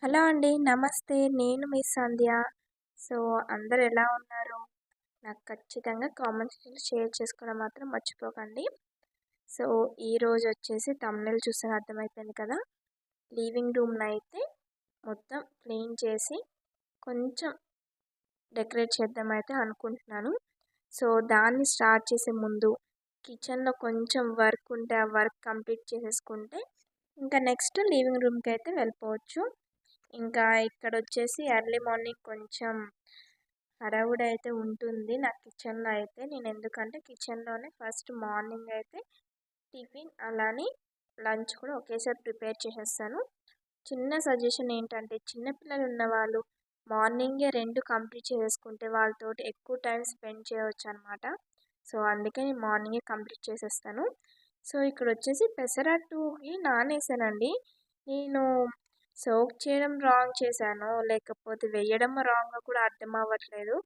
Hello అండి. నమస్తే. నేను మీ సంధ్య. సో, అందరూ ఎలా ఉన్నారు? నాకు ఖచ్చితంగా కామెంట్ సెక్షన్‌లో షేర్ చేసుకోవడం మాత్రం మర్చిపోకండి. సో, ఈరోజు వచ్చేసి థంబ్‌నెయిల్ చూస్తే అర్థమైపోయింది కదా! లివింగ్ రూమ్‌నైతే మొత్తం క్లీన్ చేసి కొంచెం డెకరేట్ చేద్దామైతే అనుకుంటున్నాను. సో, దాన్ని స్టార్ట్ చేసే ముందు కిచెన్‌లో కొంచెం వర్క్ ఉంటే ఆ వర్క్ కంప్లీట్ చేసేసుకుంటే ఇంకా నెక్స్ట్ లివింగ్ రూమ్‌కైతే వెళ్ళిపోవచ్చు. ఇంకా ఇక్కడొచ్చేసి ఎర్లీ మార్నింగ్ కొంచెం హడావుడైతే ఉంటుంది నా కిచెన్‌లో అయితే. ఎందుకంటే కిచెన్‌లోనే ఫస్ట్ మార్నింగ్ అయితే టిఫిన్ అలానే లంచ్ కూడా ఒకేసారి ప్రిపేర్ చేసేస్తాను. చిన్న సజెషన్ ఏంటంటే చిన్న పిల్లలు ఉన్నవాళ్ళు మార్నింగే 2 కంప్లీట్ చేసేసుకుంటే వాళ్ళతోటి ఎక్కువ టైం స్పెండ్ చేయొచ్చనమాట. సో, అందుకే నేను మార్నింగే కంప్లీట్ చేసేస్తాను. సో, ఇక్కడొచ్చేసి పెసరట్టుకి నానేసానండి. నేను సోక్ చేయడం రాంగ్ చేశానో, లేకపోతే వేయడం రాంగో కూడా అర్థం అవ్వట్లేదు.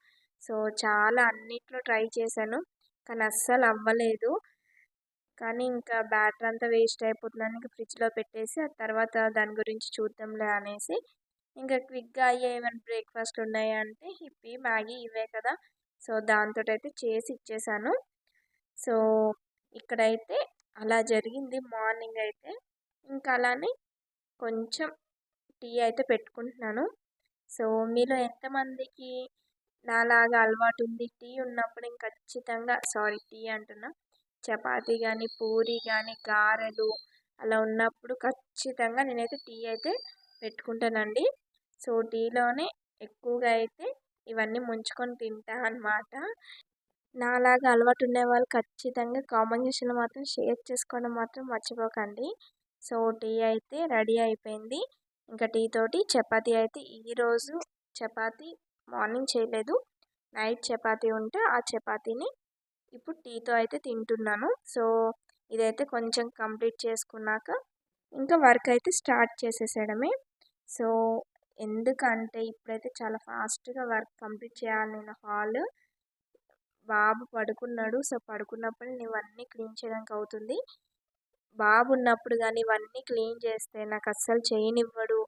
సో, చాలా అన్నిట్లో ట్రై చేశాను. కానీ అస్సలు అవ్వలేదు. కానీ ఇంకా బ్యాటర్ అంతా వేస్ట్ అయిపోతుందని ఇంక ఫ్రిడ్జ్‌లో పెట్టేసి, ఆ తర్వాత దాని గురించి చూద్దాంలే అనేసి, ఇంకా క్విక్‌గా అయ్యే ఏమైనా బ్రేక్‌ఫాస్ట్ ఉన్నాయా అంటే హిప్పీ, మ్యాగీ ఇవే కదా! సో, దాంతోటైతే చేసి ఇచ్చేసాను. సో, ఇక్కడైతే అలా జరిగింది మార్నింగ్ అయితే. ఇంకా అలానే కొంచెం టీ అయితే పెట్టుకుంటున్నాను. సో, మీలో ఎంతమందికి నాలాగా అలవాటుంది టీ ఉన్నప్పుడు ఖచ్చితంగా టీ అంటున్నా. చపాతీ గానీ, పూరి గానీ, గారెలు అలా ఉన్నప్పుడు ఖచ్చితంగా నేనైతే టీ అయితే పెట్టుకుంటానండి. సో, టీలోనే ఎక్కువగా అయితే ఇవన్నీ ముంచుకొని తింటా అనమాట. నాలాగా అలవాటు ఉండేవాళ్ళు ఖచ్చితంగా కామెంట్ సెక్షన్‌లో మాత్రం షేర్ చేసుకోవడం మాత్రం మర్చిపోకండి. సో, టీ అయితే రెడీ అయిపోయింది. ఇంకా టీ తోటి చపాతీ అయితే ఈరోజు చపాతీ మార్నింగ్ చేయలేదు. నైట్ చపాతీ ఉంటే ఆ చపాతీని ఇప్పుడు టీతో అయితే తింటున్నాను. సో, ఇదైతే కొంచెం కంప్లీట్ చేసుకున్నాక ఇంకా వర్క్ అయితే స్టార్ట్ చేసేసేయడమే. సో, ఎందుకంటే ఇప్పుడైతే చాలా ఫాస్ట్‌గా వర్క్ కంప్లీట్ చేయాలి నేను బాబు పడుకున్నాడు. సో, పడుకున్నప్పుడు నేను ఇవన్నీ క్లీన్ చేయడానికి అవుతుంది. బాబు ఉన్నప్పుడు గానీ ఇవన్నీ క్లీన్ చేస్తే నాకు అస్సలు చేయనివ్వడు.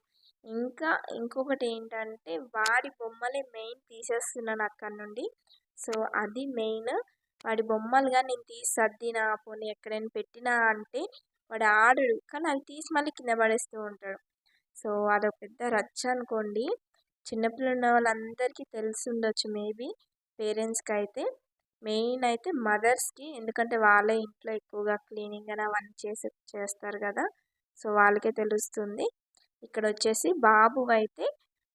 ఇంకా ఇంకొకటి ఏంటంటే వాడి బొమ్మలే మెయిన్ తీసేస్తున్నాను అక్కడి నుండి. సో, అది మెయిన్. వాడి బొమ్మలు గాని నేను తీసి సర్దినా, పోనీ ఎక్కడైనా పెట్టినా అంటే వాడు ఆడడు. కానీ అవి తీసి మళ్ళీ కింద పడేస్తూ ఉంటాడు. సో, అదొక పెద్ద రచ్చ అనుకోండి. చిన్న పిల్లలు ఉన్న వాళ్ళందరికీ తెలిసుండొచ్చు మేబీ పేరెంట్స్‌కైతే. మెయిన్ అయితే మదర్స్‌కి. ఎందుకంటే వాళ్ళే ఇంట్లో ఎక్కువగా క్లీనింగ్ అని అవన్నీ చేస్తారు కదా! సో, వాళ్ళకే తెలుస్తుంది. ఇక్కడొచ్చేసి బాబువైతే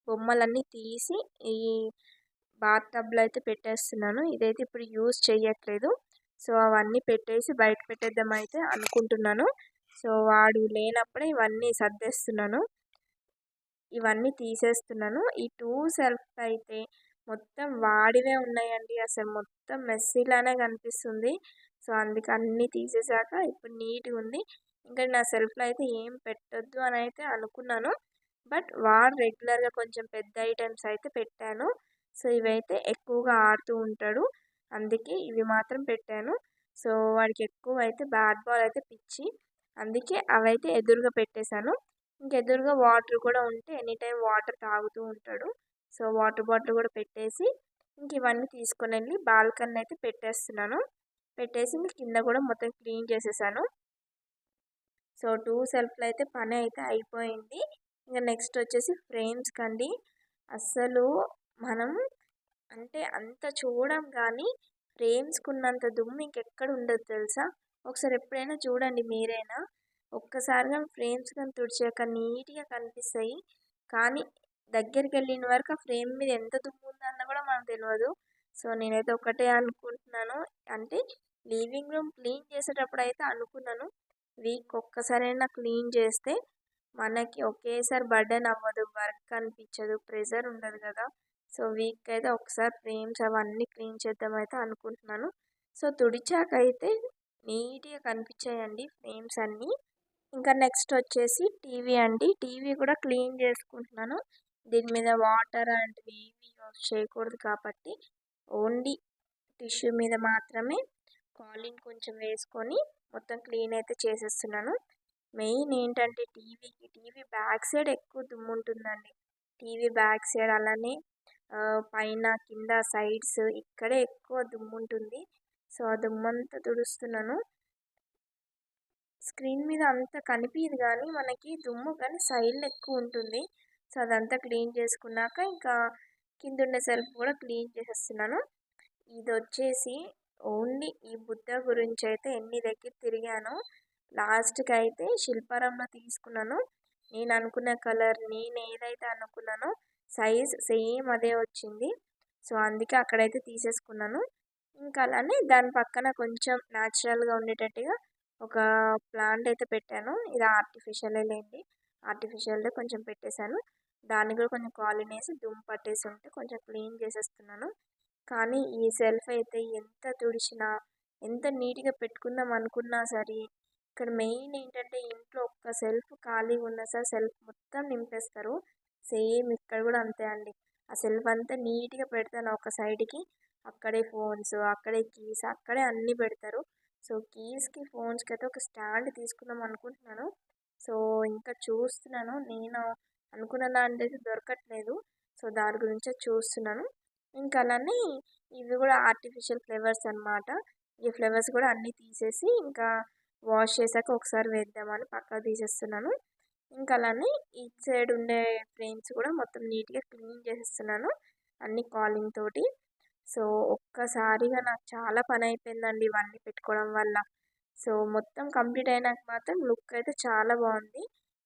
బొమ్మలన్నీ తీసి ఈ బాత్ టబ్‌లో అయితే పెట్టేస్తున్నాను. ఇదైతే ఇప్పుడు యూజ్ చెయ్యట్లేదు. సో, అవన్నీ పెట్టేసి బయట పెట్టేద్దామైతే అనుకుంటున్నాను. సో, వాడు లేనప్పుడే ఇవన్నీ సర్దేస్తున్నాను. ఇవన్నీ తీసేస్తున్నాను. ఈ 2 సెల్ఫ్స్ అయితే మొత్తం వాడివే ఉన్నాయండి. అసలు మొత్తం మెస్సీలానే కనిపిస్తుంది. సో, అందుకే అన్నీ తీసేసాక ఇప్పుడు నీట్‌గుంది. ఇంకా నా సెల్ఫ్‌లో అయితే ఏం పెట్టొద్దు అని అయితే అనుకున్నాను. బట్ వాడు రెగ్యులర్‌గా కొంచెం పెద్ద ఐటెమ్స్ అయితే పెట్టాను. సో, ఇవైతే ఎక్కువగా ఆడుతూ ఉంటాడు. అందుకే ఇవి మాత్రం పెట్టాను. సో, వాడికి ఎక్కువైతే బ్యాట్ బాల్ అయితే పిచ్చి. అందుకే అవైతే ఎదురుగా పెట్టేశాను. ఎదురుగా వాటర్ కూడా ఉంటే ఎనీ టైమ్ వాటర్ తాగుతూ ఉంటాడు. సో, వాటర్ బాటిల్ కూడా పెట్టేసి ఇవన్నీ తీసుకొనెళ్ళి బాల్కనీలో అయితే పెట్టేస్తున్నాను. పెట్టేసి ఇంక కింద కూడా మొత్తం క్లీన్ చేసేసాను. సో, 2 సెల్ఫ్‌లో అయితే పని అయితే అయిపోయింది. ఇంక నెక్స్ట్ వచ్చేసి ఫ్రేమ్స్‌కండి. అస్సలు మనం అంటే అంత చూడం కానీ ఫ్రేమ్స్‌కున్నంత దుమ్ము ఇంకెక్కడ ఉండదు తెలుసా? ఒకసారి ఎప్పుడైనా చూడండి మీరైనా. ఒక్కసారిగా ఫ్రేమ్స్ గాని తుడిచాక నీట్‌గా కనిపిస్తాయి. కానీ దగ్గరికెళ్ళిన వరకు ఆ ఫ్రేమ్ మీద ఎంత దుమ్ము ఉందన్న కూడా మనకు తెలవదు. సో, నేనైతే ఒకటే అనుకుంటున్నాను. అంటే లివింగ్ రూమ్ క్లీన్ చేసేటప్పుడైతే అనుకున్నాను. వీక్‌కి ఒక్కసారైనా క్లీన్ చేస్తే మనకి ఒకేసారి బర్డెన్ అవ్వదు. వర్క్ అనిపించదు. ప్రెషర్ ఉండదు కదా! సో, వీక్‌కి అయితే ఒకసారి ఫ్రేమ్స్ అవన్నీ క్లీన్ చేద్దామైతే అనుకుంటున్నాను. సో, తుడిచాకైతే నీట్‌గా కనిపించాయండి ఫ్రేమ్స్ అన్నీ. ఇంకా నెక్స్ట్ వచ్చేసి టీవీ అండి. టీవీ కూడా క్లీన్ చేసుకుంటున్నాను. దీని మీద వాటర్ అలాంటివి ఏమి యూజ్ చేయకూడదు కాబట్టి ఓన్లీ టిష్యూ మీద మాత్రమే కాలిన్ కొంచెం వేసుకొని మొత్తం క్లీన్ అయితే చేసేస్తున్నాను. మెయిన్ ఏంటంటే టీవీ బ్యాక్ సైడ్ ఎక్కువ దుమ్ము ఉంటుందండి. టీవీ బ్యాక్ సైడ్ అలానే పైన కింద సైడ్స్ ఇక్కడే ఎక్కువ దుమ్ము ఉంటుంది. సో ఆ దుమ్మంతా తుడుస్తున్నాను. స్క్రీన్ మీద అంత కనిపించదు కానీ మనకి దుమ్ము కానీ సైడ్లో ఎక్కువ ఉంటుంది. సో అదంతా క్లీన్ చేసుకున్నాక ఇంకా కింద ఉన్న సెల్ఫ్ కూడా క్లీన్ చేసేస్తున్నాను. ఇది వచ్చేసి ఓన్లీ ఈ బుద్ధ గురించి అయితే ఎన్ని దగ్గర తిరిగానో లాస్ట్కి అయితే శిల్పారాంలో తీసుకున్నాను. నేను అనుకున్న కలర్ నేను ఏదైతే అనుకున్నానో సైజ్ సేమ్ అదే వచ్చింది. సో అందుకే అక్కడైతే తీసేసుకున్నాను. ఇంకా అలానే దాని పక్కన కొంచెం న్యాచురల్గా ఉండేటట్టుగా ఒక ప్లాంట్ అయితే పెట్టాను. ఇది ఆర్టిఫిషియలే లేండి, ఆర్టిఫిషియల్దే కొంచెం పెట్టేశాను. దాన్ని కూడా కొంచెం కాలిన్ వేసి దుమ్ము పట్టేసి ఉంటే కొంచెం క్లీన్ చేసేస్తున్నాను. కానీ ఈ సెల్ఫ్ అయితే ఎంత తుడిచినా ఎంత నీట్గా పెట్టుకుందాం అనుకున్నా సరే ఇక్కడ మెయిన్ ఏంటంటే ఇంట్లో ఒక్క సెల్ఫ్ ఖాళీగా ఉన్నా సరే సెల్ఫ్ మొత్తం నింపేస్తారు. సేమ్ ఇక్కడ కూడా అంతే అండి. ఆ సెల్ఫ్ అంతా నీట్గా పెడతాను ఒక సైడ్కి, అక్కడే ఫోన్స్, అక్కడే కీస్, అక్కడే అన్నీ పెడతారు. సో కీస్కి ఫోన్స్కి అయితే ఒక స్టాండ్ తీసుకుందాం అనుకుంటున్నాను. సో ఇంకా చూస్తున్నాను, నేను అనుకున్న దాంట్లో దొరకట్లేదు. సో దాని గురించే చూస్తున్నాను. ఇంకా అలానే ఇవి కూడా ఆర్టిఫిషియల్ ఫ్లవర్స్ అన్నమాట. ఈ ఫ్లవర్స్ కూడా అన్నీ తీసేసి ఇంకా వాష్ చేశాక ఒకసారి వేద్దామని పక్కకు తీసేస్తున్నాను. ఇంకా అలానే ఇటు సైడ్ ఉండే ఫ్రేమ్స్ కూడా మొత్తం నీట్గా క్లీన్ చేసేస్తున్నాను అన్ని కాలింగ్ తోటి. సో ఒక్కసారిగా నాకు చాలా పని అయిపోయిందండి ఇవన్నీ పెట్టుకోవడం వల్ల. సో మొత్తం కంప్లీట్ అయినాక మాత్రం లుక్ అయితే చాలా బాగుంది.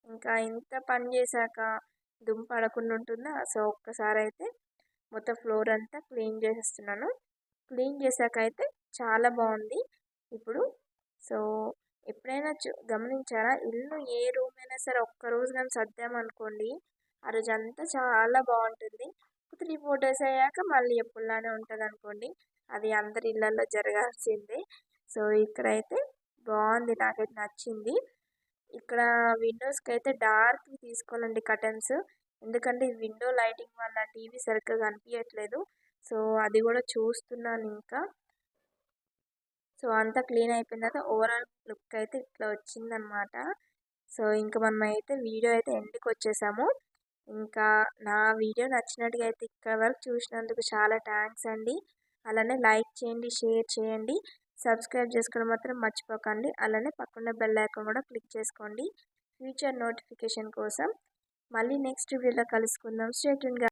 ఇంకా ఇంత పని చేశాక దుమ్ము పడకుండా ఉంటుందా. సో ఒక్కసారి అయితే మొత్తం ఫ్లోర్ అంతా క్లీన్ చేసేస్తున్నాను. క్లీన్ చేశాక అయితే చాలా బాగుంది ఇప్పుడు. సో ఎప్పుడైనా గమనించారా, ఇల్లు ఏ రూమ్ అయినా సరే ఒక్కరోజు కానీ సర్దామనుకోండి ఆ రోజు అంతా చాలా బాగుంటుంది. 3-4 డేస్ అయ్యాక మళ్ళీ ఎప్పుడులానే ఉంటుంది అనుకోండి. అది అందరి ఇళ్ళల్లో జరగాల్సిందే. సో ఇక్కడైతే బాగుంది, నాకైతే నచ్చింది. ఇక్కడ విండోస్కి అయితే డార్క్ తీసుకోవాలండి కర్టన్స్. ఎందుకంటే ఈ విండో లైటింగ్ వల్ల టీవీ సరిగ్గా కనిపించట్లేదు. సో అది కూడా చూస్తున్నాను ఇంకా. సో అంతా క్లీన్ అయిపోయిన తర్వాత ఓవరాల్ లుక్ అయితే ఇట్లా వచ్చిందనమాట. సో ఇంకా మనం అయితే వీడియో అయితే ఎండ్కి వచ్చేసాము. ఇంకా నా వీడియో నచ్చినట్టుగా అయితే ఇక్కడ వరకు చూసినందుకు చాలా థ్యాంక్స్ అండి. అలానే లైక్ చేయండి, షేర్ చేయండి, సబ్స్క్రైబ్ చేసుకోవడం మాత్రం మర్చిపోకండి. అలానే పక్కన బెల్ ఐకాన్ కూడా క్లిక్ చేసుకోండి ఫ్యూచర్ నోటిఫికేషన్ కోసం. మళ్ళీ నెక్స్ట్ వీడియోలో కలుసుకుందాం. స్టే ట్యూన్గా.